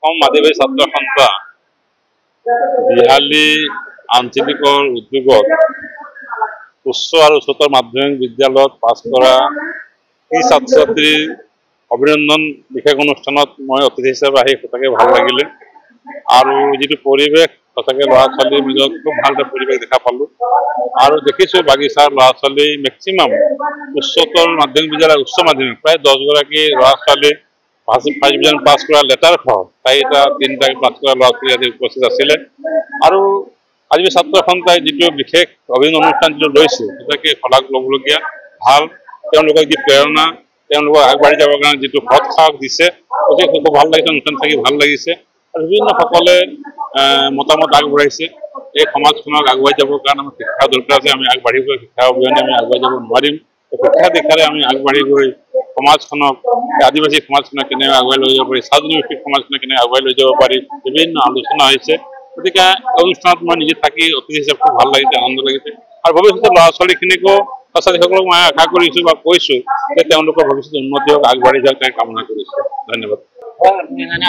অসম আদিবাসী ছাত্ৰ সন্থা বিহালী আঞ্চলিকৰ উদ্যোগত উচ্চ আৰু উচ্চতৰ মাধ্যমিক বিদ্যালয়ত পাছ কৰা ছাত্ৰ ছাত্ৰীৰ অভিনন্দন বিশেষ অনুষ্ঠানত মই অতিথি হিচাপে আহি সঁচাকৈ ভাল লাগিলে আৰু যিটো পৰিৱেশ সঁচাকৈ ল'ৰা ছোৱালীৰ মাজত খুব ভাল এটা পৰিৱেশ দেখা পালোঁ আৰু দেখিছোঁ বাগিচাৰ ল'ৰা ছোৱালী মেক্সিমাম উচ্চতৰ মাধ্যমিক বিদ্যালয় উচ্চ মাধ্যমিক প্ৰায় 10 গৰাকী ল'ৰা ছোৱালী ফাৰ্ষ্ট ডিভিজন পাছ কৰা লেটাৰ সহ 4টা 3টা পাছ কৰা ল'ৰা ছোৱালী আজি উপস্থিত আছিলে আৰু আদিবাসী ছাত্ৰ সন্থাই যিটো বিশেষ অভিনন্দন অনুষ্ঠান যিটো লৈছে সঁচাকৈ শলাগ ল'বলগীয়া ভাল তেওঁলোকক যি প্ৰেৰণা তেওঁলোকক আগবাঢ়ি যাবৰ কাৰণে যিটো সৎ সাহস দিছে অতি খুব ভাল লাগিছে অনুষ্ঠান থাকি ভাল লাগিছে আৰু বিভিন্নসকলে মতামত আগবঢ়াইছে এই সমাজখনক আগুৱাই যাবৰ কাৰণে আমাৰ শিক্ষা দৰকাৰ আছে আমি আগবাঢ়িব শিক্ষা অবিহনে আমি আগুৱাই যাব নোৱাৰিম শিক্ষা দীক্ষাৰে আমি আগবাঢ়ি গৈ সমাজখনক আদিবাসী সমাজখনক কেনেকৈ আগুৱাই লৈ যাব পাৰি চাহ জনগোষ্ঠী সমাজখনক কেনেকৈ আগুৱাই লৈ যাব পাৰি বিভিন্ন আলোচনা হৈছে গতিকে অনুষ্ঠানত মই নিজে থাকি অতিথি হিচাপে খুব ভাল লাগিছে আনন্দ লাগিছে আৰু ভৱিষ্যতে ল'ৰা ছোৱালীখিনিকো ছাত্ৰ ছাত্ৰীসকলক মই আশা কৰিছোঁ বা কৈছোঁ যে তেওঁলোকৰ ভৱিষ্যত উন্নতি হওক আগবাঢ়ি যাওক তাই কামনা কৰিছোঁ ধন্যবাদ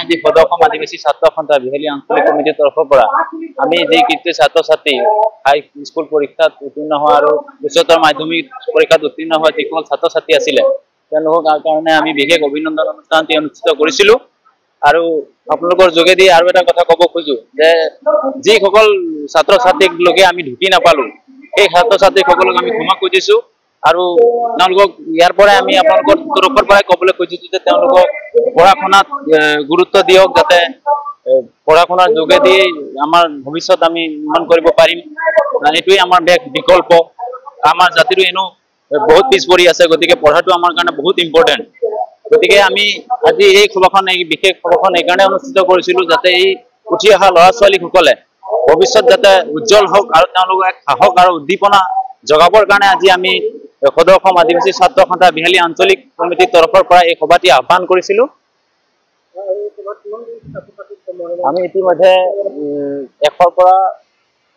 আজি অসম আদিবাসী ছাত্ৰ সন্থা বিহালী আঞ্চলিক কমিটিৰ তৰফৰ পৰা আমি যি কৃতি ছাত্ৰ ছাত্ৰী হাই স্কুল পৰীক্ষাত উত্তীৰ্ণ হোৱা আৰু উচ্চতৰ মাধ্যমিক পৰীক্ষাত উত্তীৰ্ণ হোৱা যিসকল ছাত্ৰ ছাত্ৰী আছিলে তেওঁলোকৰ কাৰণে আমি বিশেষ অভিনন্দন অনুষ্ঠানটি অনুষ্ঠিত কৰিছিলোঁ আৰু আপোনালোকৰ যোগেদি আৰু এটা কথা ক'ব খোজো যে যিসকল ছাত্ৰ ছাত্ৰীক লোকে আমি ঢুকি নাপালোঁ সেই ছাত্ৰ ছাত্ৰীসকলক আমি ক্ষমা খুজিছোঁ আৰু তেওঁলোকক ইয়াৰ পৰাই আমি আপোনালোকৰ তৰফৰ পৰাই ক'বলৈ খুজিছোঁ যে তেওঁলোকক পঢ়া শুনাত গুৰুত্ব দিয়ক যাতে পঢ়া শুনাৰ যোগেদি আমাৰ ভৱিষ্যত আমি নিৰ্মাণ কৰিব পাৰিম এইটোৱেই আমাৰ বিকল্প আমাৰ জাতিটো এনেও বহুত পিছ পৰি আছে গতিকে পঢ়াটো আমাৰ কাৰণে বহুত ইম্পৰ্টেণ্ট গতিকে আমি আজি এই সভাখন এই বিশেষ সভাখন এইকাৰণে অনুষ্ঠিত কৰিছিলোঁ যাতে এই উঠি অহা ল'ৰা ছোৱালীসকলে ভৱিষ্যত যাতে উজ্জ্বল হওক আৰু তেওঁলোকক এক সাহস আৰু উদ্দীপনা জগাবৰ কাৰণে আজি আমি অসম আদিবাসী ছাত্ৰ সন্থা বিহালী আঞ্চলিক কমিটিৰ তৰফৰ পৰা এই সভাটি আহ্বান কৰিছিলোঁ আমি ইতিমধ্যে 100 পৰা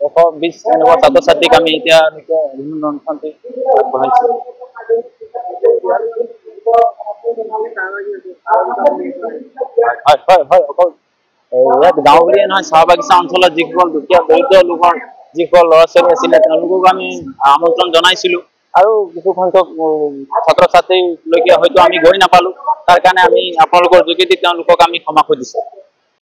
120 এনেকুৱা ছাত্ৰ ছাত্ৰীক আমি এতিয়ালৈকে বিভিন্ন অনুষ্ঠানটি আগবঢ়াইছোঁ হয় অকল ইয়াত গাঁও বুলিয়ে নহয় চাহ বাগিচা অঞ্চলত যিসকল দুখীয়া দৰিদ্ৰ লোকৰ যিসকল ল'ৰা ছোৱালী আছিলে তেওঁলোকক আমি আমন্ত্ৰণ জনাইছিলোঁ আৰু কিছু সংখ্যক ছাত্ৰ ছাত্ৰীলৈকে হয়তো আমি গৈ নাপালোঁ তাৰ কাৰণে আমি আপোনালোকৰ যোগেদি তেওঁলোকক আমি ক্ষমা খুজিছোঁ